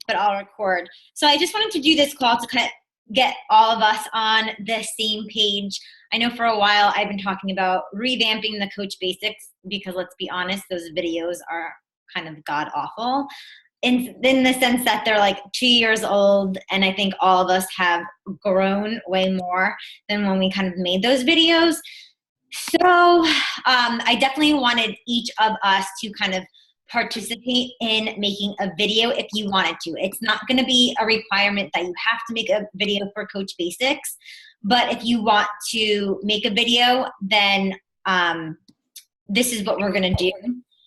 but I'll record. So I just wanted to do this call to kind of get all of us on the same page. I know for a while I've been talking about revamping the Coach Basics because let's be honest, those videos are kind of god awful in the sense that they're like 2 years old, and I think all of us have grown way more than when we kind of made those videos. So I definitely wanted each of us to kind of participate in making a video if you wanted to. It's not going to be a requirement that you have to make a video for Coach Basics, but if you want to make a video, then this is what we're going to do.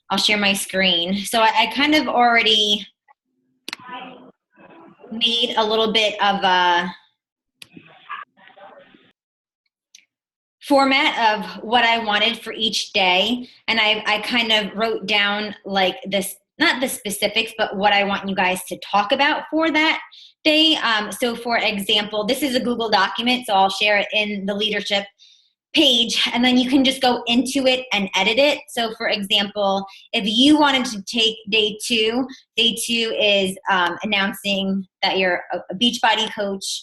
I'll share my screen. So I kind of already made a little bit of a format of what I wanted for each day. And I kind of wrote down like this, not the specifics, but what I want you guys to talk about for that day. So for example, this is a Google document, so I'll share it in the leadership page, and then you can just go into it and edit it. So for example, if you wanted to take day two is announcing that you're a Beachbody coach.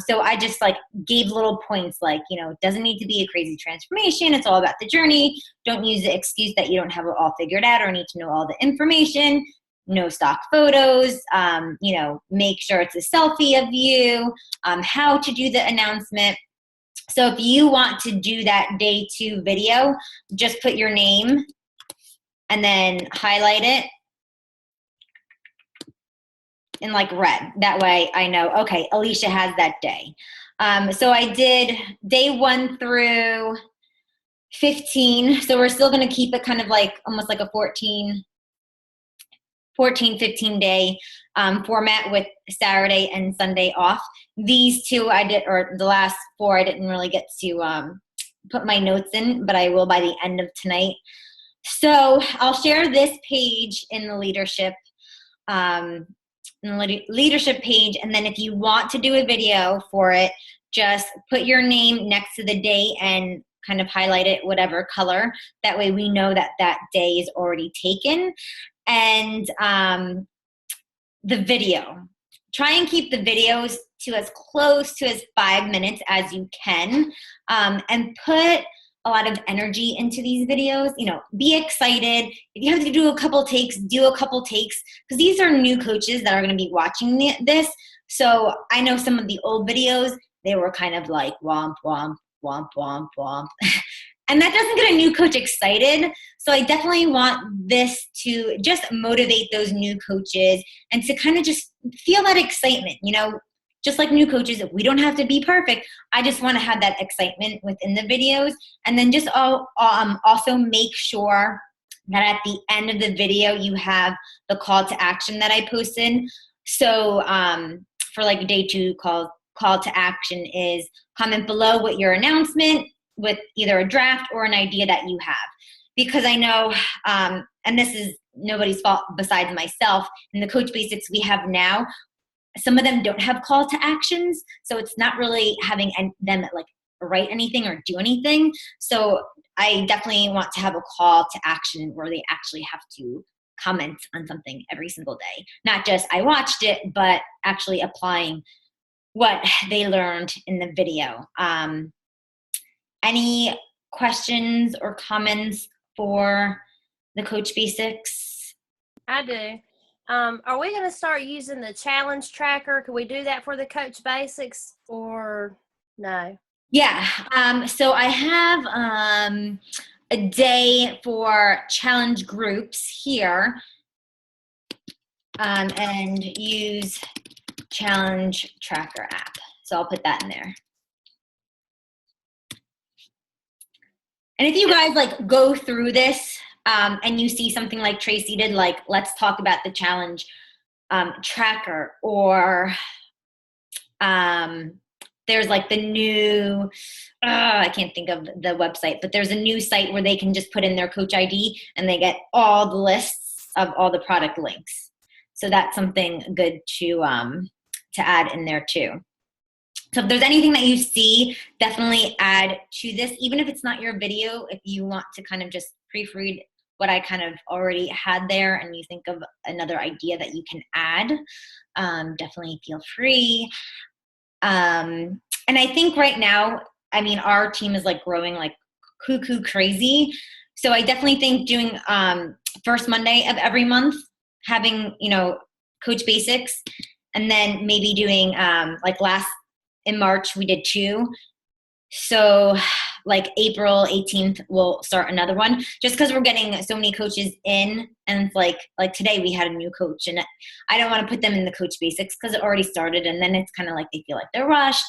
So I just like gave little points like, you know, it doesn't need to be a crazy transformation. It's all about the journey. Don't use the excuse that you don't have it all figured out or need to know all the information. No stock photos, you know, make sure it's a selfie of you, how to do the announcement. So if you want to do that day two video, just put your name and then highlight it in like red. That way I know, okay, Alicia has that day. So I did day 1 through 15. So we're still going to keep it kind of like almost like a 14, 15 day format with Saturday and Sunday off. These two I did, or the last 4 I didn't really get to put my notes in, but I will by the end of tonight. So I'll share this page in the leadership page, and then if you want to do a video for it, just put your name next to the day and kind of highlight it whatever color. That way we know that that day is already taken. And the video, try and keep the videos to as close to as 5 minutes as you can, and put a lot of energy into these videos. You know, be excited. If you have to do a couple takes, do a couple takes, because these are new coaches that are going to be watching this. So I know some of the old videos, they were kind of like womp, womp, womp, womp, womp. And that doesn't get a new coach excited. So I definitely want this to just motivate those new coaches and to kind of just feel that excitement, you know, just like new coaches, we don't have to be perfect. I just want to have that excitement within the videos. And then just also make sure that at the end of the video, you have the call to action that I posted. So for like day 2 call to action is comment below what your announcement with either a draft or an idea that you have. Because I know, and this is nobody's fault besides myself, in the Coach Basics we have now, some of them don't have call to actions. So it's not really having them like write anything or do anything. So I definitely want to have a call to action where they actually have to comment on something every single day. Not just I watched it, but actually applying what they learned in the video. Any questions or comments for the Coach Basics? I do. Are we going to start using the challenge tracker? Can we do that for the Coach Basics or no? Yeah. So I have a day for challenge groups here, and use challenge tracker app. So I'll put that in there. And if you guys like go through this and you see something like Tracy did, like let's talk about the challenge tracker, or there's like the new, I can't think of the website, but there's a new site where they can just put in their coach ID and they get all the lists of all the product links. So that's something good to add in there too. So if there's anything that you see, definitely add to this, even if it's not your video, if you want to kind of just proofread what I kind of already had there and you think of another idea that you can add, definitely feel free. And I think right now, I mean, our team is like growing like cuckoo crazy. So I definitely think doing first Monday of every month, having, you know, Coach Basics, and then maybe doing like in March we did 2. So like April 18th, we'll start another one just because we're getting so many coaches in. And it's like today we had a new coach and I don't want to put them in the Coach Basics because it already started. And then it's kind of like they feel like they're rushed.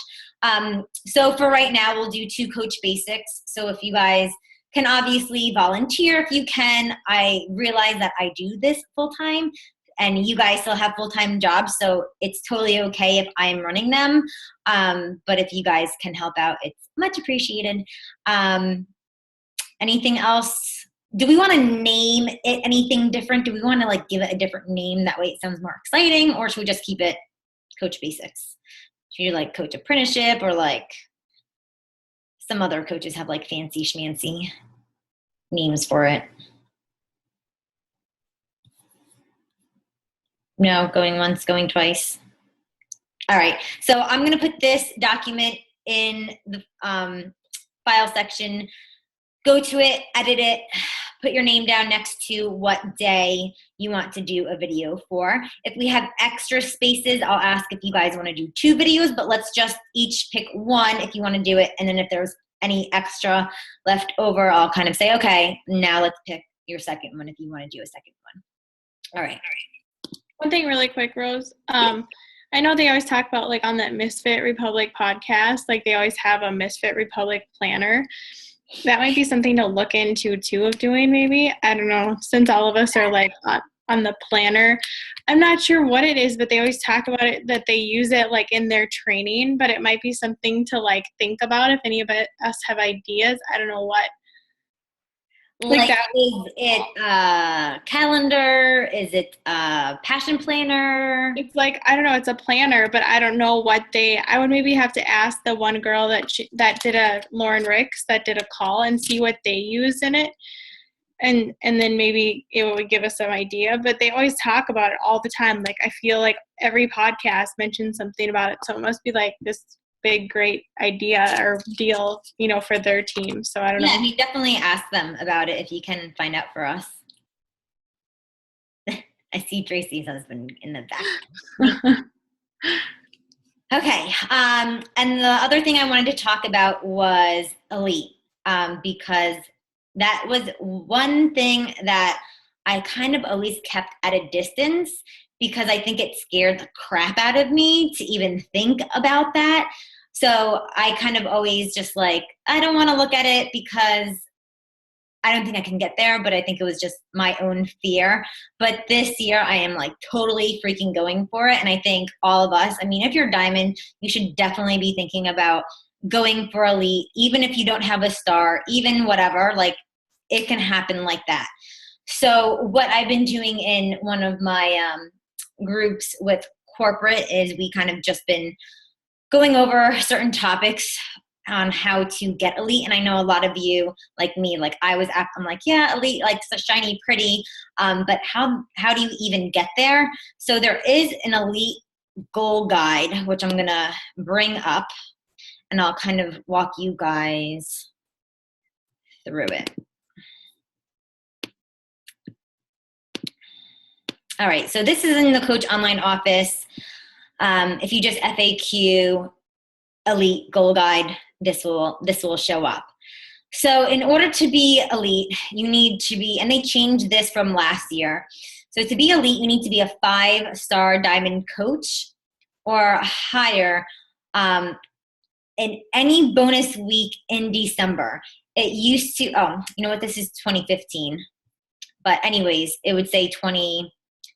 So for right now, we'll do 2 Coach Basics. So if you guys can obviously volunteer if you can. I realize that I do this full time and you guys still have full-time jobs, so it's totally okay if I'm running them. But if you guys can help out, it's much appreciated. Anything else? Do we want to name it anything different? Do we want to like give it a different name? That way it sounds more exciting, or should we just keep it Coach Basics? Should you like Coach Apprenticeship, or like some other coaches have like fancy schmancy names for it? No, going once, going twice. All right, so I'm gonna put this document in the file section. Go to it, edit it, put your name down next to what day you want to do a video for. If we have extra spaces, I'll ask if you guys wanna do 2 videos, but let's just each pick 1 if you wanna do it. And then if there's any extra left over, I'll kind of say, okay, now let's pick your second one if you wanna do a second one. All right. One thing really quick, Rose. I know they always talk about like on that Misfit Republic podcast, like they always have a Misfit Republic planner. That might be something to look into too of doing maybe. I don't know, since all of us are like on the planner. I'm not sure what it is, but they always talk about it, that they use it like in their training, but it might be something to like think about if any of us have ideas. I don't know what. Like that. Is it calendar? Is it passion planner? It's like, I don't know, it's a planner, but I don't know what I would maybe have to ask the one girl that did Lauren Ricks, that did a call, and see what they use in it. And then maybe it would give us some idea, but they always talk about it all the time. Like, I feel like every podcast mentions something about it. So it must be like this big, great idea or deal, you know, for their team. So I don't know. Yeah, we definitely ask them about it if you can find out for us. I see Tracy's husband in the back. Okay. And the other thing I wanted to talk about was Elite, because that was one thing that I kind of always kept at a distance because I think it scared the crap out of me to even think about that. So I kind of always just like, I don't want to look at it because I don't think I can get there, but I think it was just my own fear. But this year I am like totally freaking going for it. And I think all of us, I mean, if you're Diamond, you should definitely be thinking about going for Elite, even if you don't have a star, even whatever, like it can happen like that. So what I've been doing in one of my groups with corporate is we kind of just been going over certain topics on how to get Elite. And I know a lot of you, like me, like I'm like, yeah, Elite, like so shiny, pretty, but how do you even get there? So there is an Elite goal guide, which I'm gonna bring up, and I'll kind of walk you guys through it. All right, so this is in the Coach Online office. If you just FAQ Elite Goal Guide, this will show up. So in order to be Elite, you need to be, and they changed this from last year. So to be Elite, you need to be a 5-star Diamond coach or higher in any bonus week in December. It used to, you know what, this is 2015. But anyways, it would say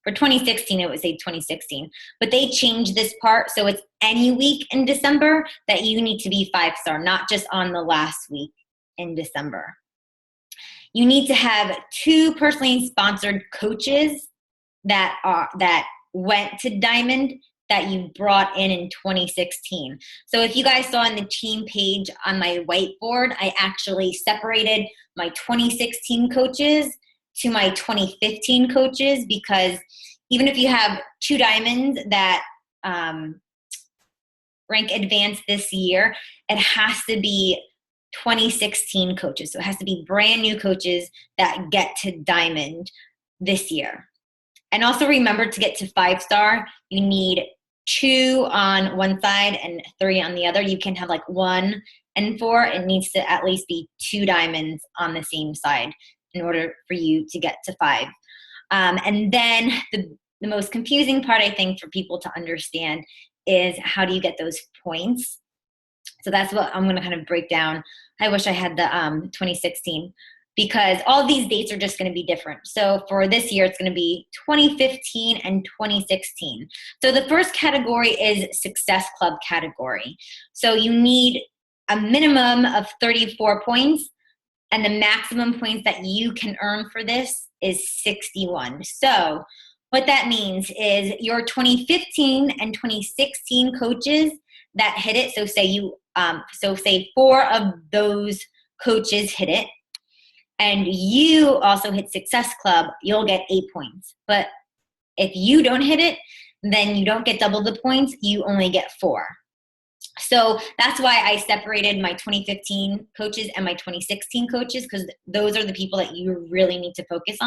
for 2016, it would say 2016. But they changed this part, so it's any week in December that you need to be 5-star, not just on the last week in December. You need to have 2 personally sponsored coaches that went to Diamond that you brought in 2016. So if you guys saw on the team page on my whiteboard, I actually separated my 2016 coaches to my 2015 coaches, because even if you have 2 diamonds that rank advanced this year, it has to be 2016 coaches. So it has to be brand new coaches that get to diamond this year. And also remember, to get to 5-star, you need 2 on one side and 3 on the other. You can have like 1 and 4. It needs to at least be 2 diamonds on the same side in order for you to get to 5. And then the most confusing part, I think, for people to understand is, how do you get those points? So that's what I'm going to kind of break down. I wish I had the 2016, because all these dates are just going to be different. So for this year, it's going to be 2015 and 2016. So the first category is Success Club category. So you need a minimum of 34 points, and the maximum points that you can earn for this is 61. So what that means is your 2015 and 2016 coaches that hit it, so say 4 of those coaches hit it, and you also hit Success Club, you'll get 8 points. But if you don't hit it, then you don't get double the points, you only get 4. So that's why I separated my 2015 coaches and my 2016 coaches, because those are the people that you really need to focus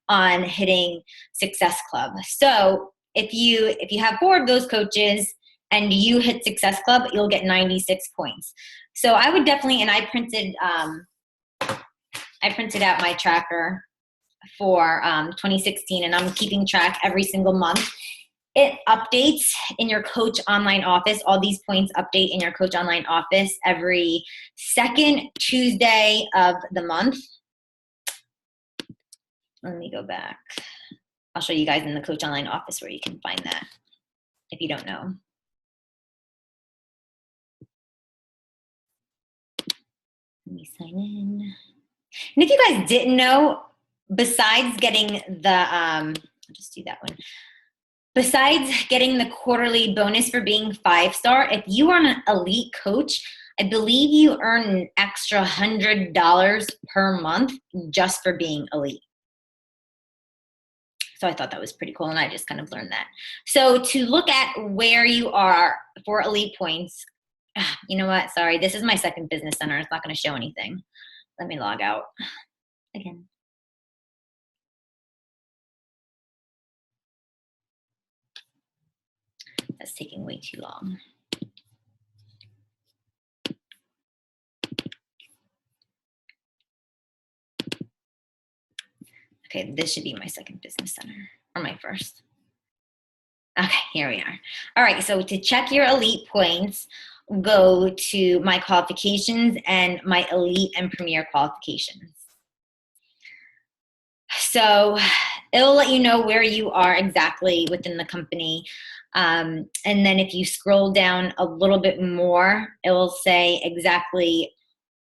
on hitting Success Club. So if you have 4 of those coaches and you hit Success Club, you'll get 96 points. So I would definitely, and I printed out my tracker for 2016, and I'm keeping track every single month. It updates in your Coach Online office. All these points update in your Coach Online office every 2nd Tuesday of the month. Let me go back. I'll show you guys in the Coach Online office where you can find that if you don't know. Let me sign in. And if you guys didn't know, besides getting the, I'll just do that one. Besides getting the quarterly bonus for being 5-star, if you are an elite coach, I believe you earn an extra $100 per month just for being elite. So I thought that was pretty cool, and I just kind of learned that. So to look at where you are for elite points, you know what? Sorry, this is my second business center. It's not going to show anything. Let me log out again. That's taking way too long. Okay, this should be my second business center, or my first. Okay, here we are. All right, so to check your elite points, go to my qualifications and my elite and premier qualifications. So it'll let you know where you are exactly within the company. And then if you scroll down a little bit more, it will say exactly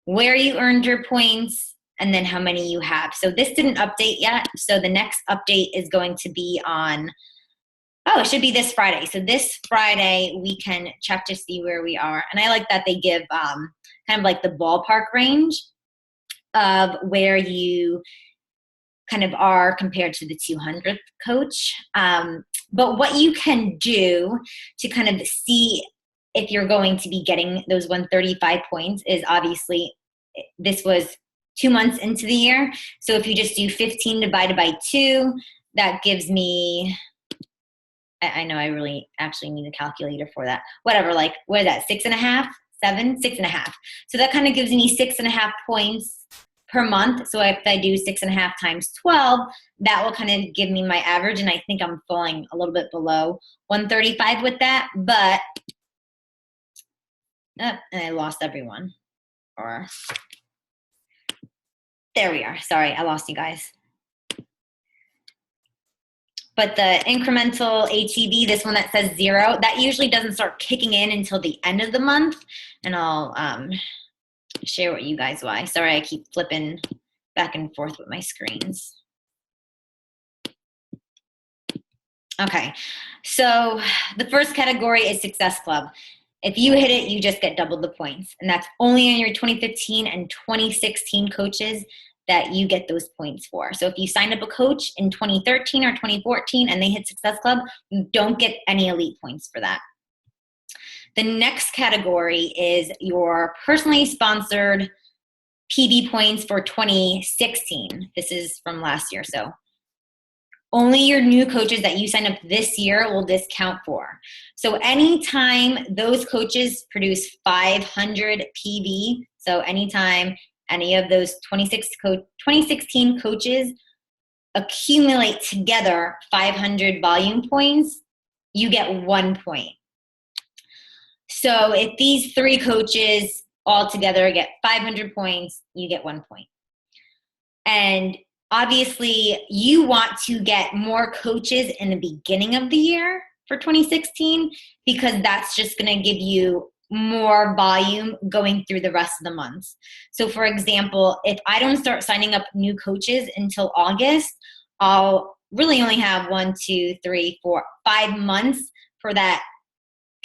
where you earned your points and then how many you have. So this didn't update yet. So the next update is going to be on, it should be this Friday. So this Friday, we can check to see where we are. And I like that they give kind of like the ballpark range of where you kind of are compared to the 200th coach. But what you can do to kind of see if you're going to be getting those 135 points is, obviously, this was 2 months into the year. So if you just do 15 divided by 2, that gives me, I know I really actually need a calculator for that. Whatever, like, what is that, 6.5, 7, 6.5. So that kind of gives me 6.5 points per month. So if I do 6.5 times 12, that will kind of give me my average. And I think I'm falling a little bit below 135 with that, but, and I lost everyone. Or, there we are. Sorry, I lost you guys. But the incremental ATV, this one that says 0, that usually doesn't start kicking in until the end of the month. And I'll share with you guys why. Sorry, I keep flipping back and forth with my screens. Okay, so the first category is Success Club. If you hit it, you just get double the points. And that's only on your 2015 and 2016 coaches that you get those points for. So if you signed up a coach in 2013 or 2014 and they hit Success Club, you don't get any elite points for that. The next category is your personally sponsored PV points for 2016. This is from last year. So only your new coaches that you sign up this year will this count for. So anytime those coaches produce 500 PV, so anytime any of those 2016 coaches accumulate together 500 volume points, you get 1 point. So if these 3 coaches all together get 500 points, you get 1 point. And obviously, you want to get more coaches in the beginning of the year for 2016 because that's just going to give you more volume going through the rest of the months. So for example, if I don't start signing up new coaches until August, I'll really only have 1, 2, 3, 4, 5 months for that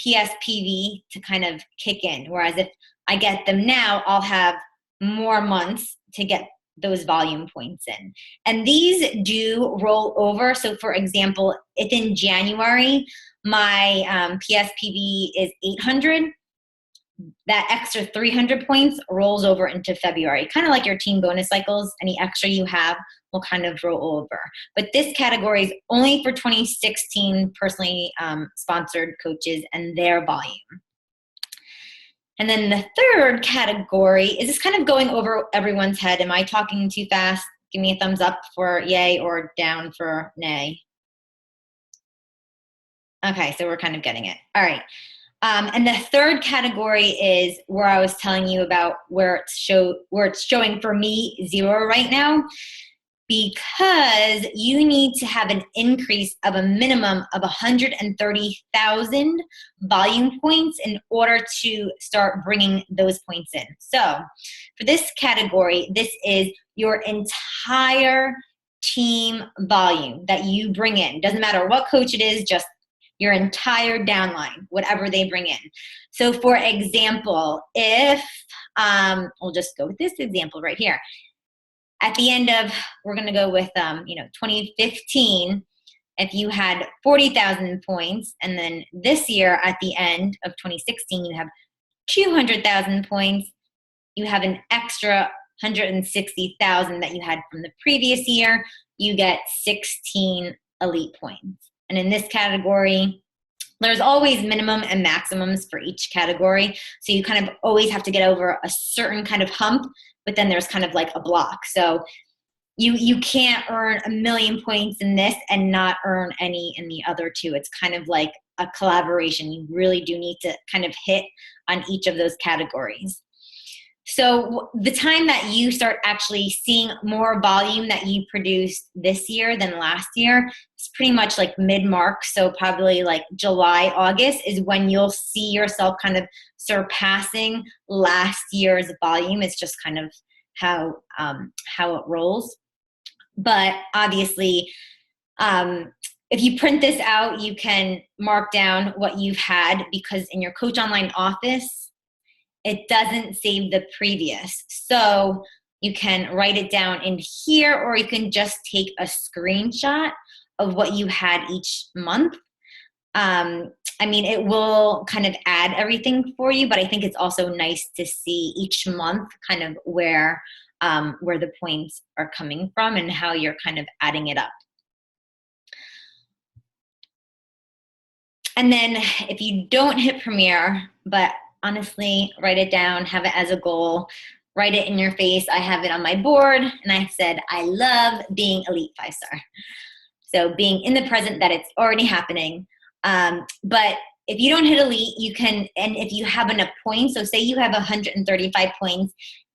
PSPV to kind of kick in. Whereas if I get them now, I'll have more months to get those volume points in. And these do roll over. So for example, if in January, my PSPV is 800, that extra 300 points rolls over into February. Kind of like your team bonus cycles, any extra you have will kind of roll over. But this category is only for 2016 personally sponsored coaches and their volume. And then the third category is just kind of going over everyone's head. Am I talking too fast? Give me a thumbs up for yay or down for nay. Okay, so we're kind of getting it. All right. And the third category is where I was telling you about where it's showing for me 0 right now, because you need to have an increase of a minimum of 130,000 volume points in order to start bringing those points in. So for this category, this is your entire team volume that you bring in. Doesn't matter what coach it is, just your entire downline, whatever they bring in. So for example, if, we'll just go with this example right here. At the end of, we're gonna go with 2015, if you had 40,000 points, and then this year at the end of 2016, you have 200,000 points, you have an extra 160,000 that you had from the previous year, you get 16 elite points. And in this category, there's always minimum and maximums for each category. So you kind of always have to get over a certain kind of hump, but then there's kind of like a block. So you can't earn 1 million points in this and not earn any in the other 2. It's kind of like a collaboration. You really do need to kind of hit on each of those categories. So the time that you start actually seeing more volume that you produced this year than last year, it's pretty much like mid-March. So probably like July, August is when you'll see yourself kind of surpassing last year's volume. It's just kind of how it rolls. But obviously, if you print this out, you can mark down what you've had, because in your Coach Online office, it doesn't save the previous. So you can write it down in here, or you can just take a screenshot of what you had each month. I mean, it will kind of add everything for you, but I think it's also nice to see each month kind of where the points are coming from and how you're kind of adding it up. And then if you don't hit Premier, but honestly, write it down, have it as a goal, write it in your face. I have it on my board, and I said, I love being Elite 5-star. So being in the present that it's already happening. But if you don't hit Elite, you can, and if you have enough points, so say you have 135 points,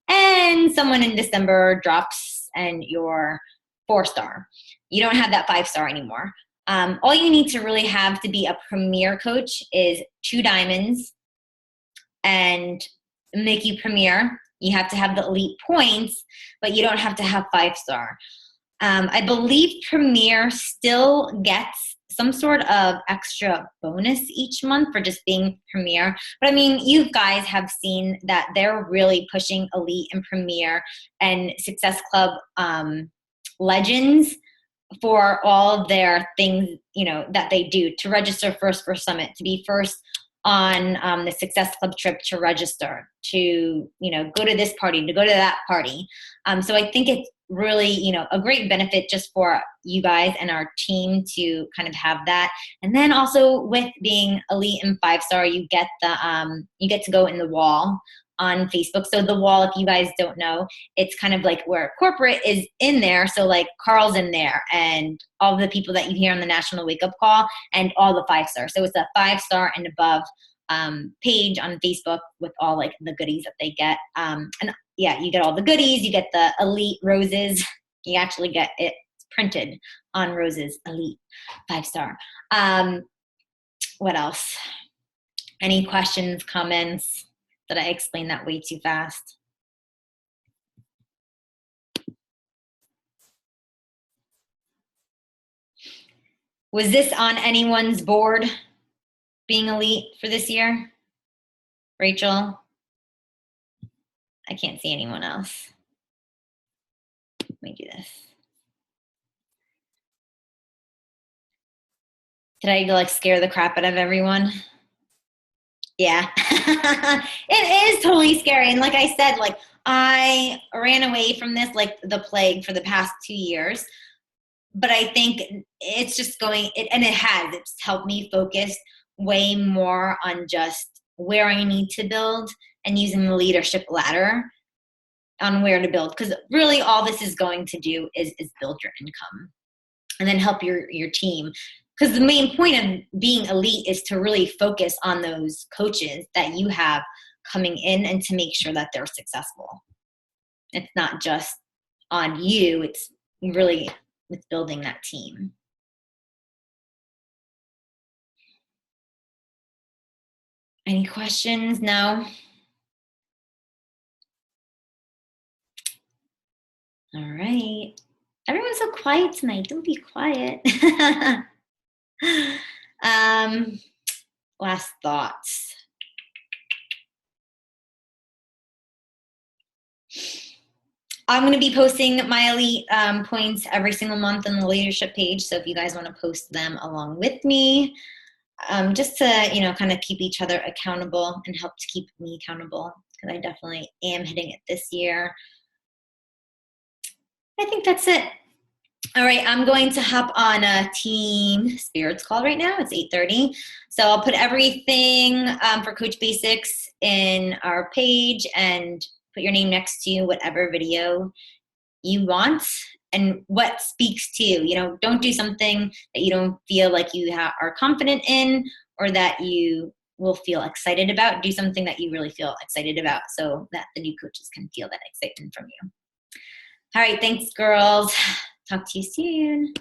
and someone in December drops and you're 4-star. You don't have that 5-star anymore. All you need to really have to be a Premier coach is 2 diamonds, and make you Premier. You have to have the elite points, but you don't have to have 5-star. I believe Premier still gets some sort of extra bonus each month for just being Premier. But I mean, you guys have seen that they're really pushing Elite and Premier and Success Club legends for all of their things, you know, that they do to register first for Summit, to be first on the Success Club trip, to register, to, you know, go to this party, to go to that party. So I think it's really, you know, a great benefit just for you guys and our team to kind of have that. And then also with being Elite and 5-star, you get to go in the wall on Facebook. So the wall, if you guys don't know, it's kind of like where corporate is in there. So like Carl's in there and all the people that you hear on the National Wake Up Call and all the 5-star. So it's a 5-star and above page on Facebook with all like the goodies that they get. And yeah, you get all the goodies. You get the Elite roses. You actually get it printed on roses, Elite 5-star. What else? Any questions, comments? Did I explain that way too fast? Was this on anyone's board, being Elite for this year? Rachel? I can't see anyone else. Let me do this. Did I like scare the crap out of everyone? Yeah, it is totally scary. And like I said, like I ran away from this like the plague for the past 2 years. But I think it's just it's helped me focus way more on just where I need to build and using the leadership ladder on where to build. Because really all this is going to do is build your income and then help your team. Because the main point of being Elite is to really focus on those coaches that you have coming in and to make sure that they're successful. It's not just on you, it's really with building that team. Any questions? No? All right. Everyone's so quiet tonight. Don't be quiet. Last thoughts. I'm going to be posting my Elite points every single month on the leadership page. So if you guys want to post them along with me, just to, you know, kind of keep each other accountable and help to keep me accountable, because I definitely am hitting it this year. I think that's it. All right, I'm going to hop on a Team Spirits call right now. It's 8:30. So I'll put everything for Coach Basics in our page and put your name next to whatever video you want and what speaks to you. You know, don't do something that you don't feel like you are confident in or that you will feel excited about. Do something that you really feel excited about so that the new coaches can feel that excitement from you. All right, thanks, girls. Talk to you soon.